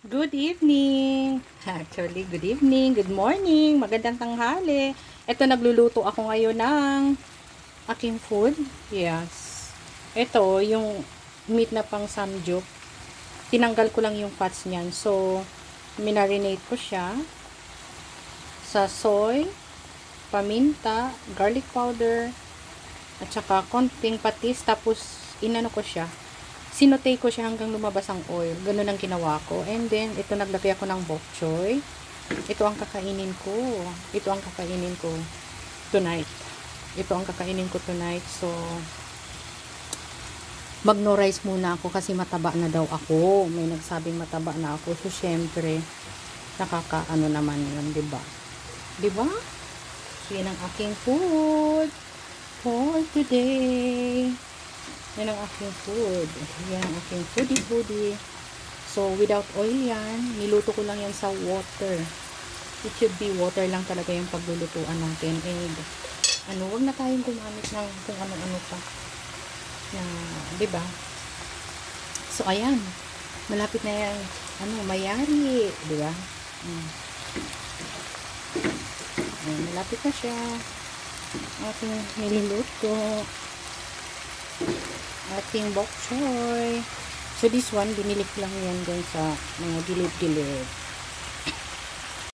Good evening! Actually, good evening, good morning, magandang tanghali. Ito, nagluluto ako ngayon ng aking food. Yes. Ito, yung meat na pang samgyup. Tinanggal ko lang yung fats niyan. So, minarinate ko siya sa soy, paminta, garlic powder, at saka konting patis. Tapos, inano ko siya. Sinotay ko siya hanggang lumabas ang oil. Ganun ang ginawa ko. And then, ito naglagay ako ng bok choy. Ito ang kakainin ko. Ito ang kakainin ko tonight. Ito ang kakainin ko tonight. So, mag-no rice muna ako kasi mataba na daw ako. May nagsabing mataba na ako. So, syempre, nakakaano naman yun, diba? Diba? So, yan ang aking food for today. Yan ang aking food. Yan ang aking foodie. So, without oil yan. Niluto ko lang yan sa water. It should be water lang talaga yung paglulutuan natin. And, wag na tayong gumamit ng kung ano-ano pa. Na, diba? So, ayan. Malapit na yan. Mayari. Diba? Ayan, malapit na siya. Ating niluluto. Ating bok choy. So, this one, binili ko lang yan dun sa mga gilid-gilid.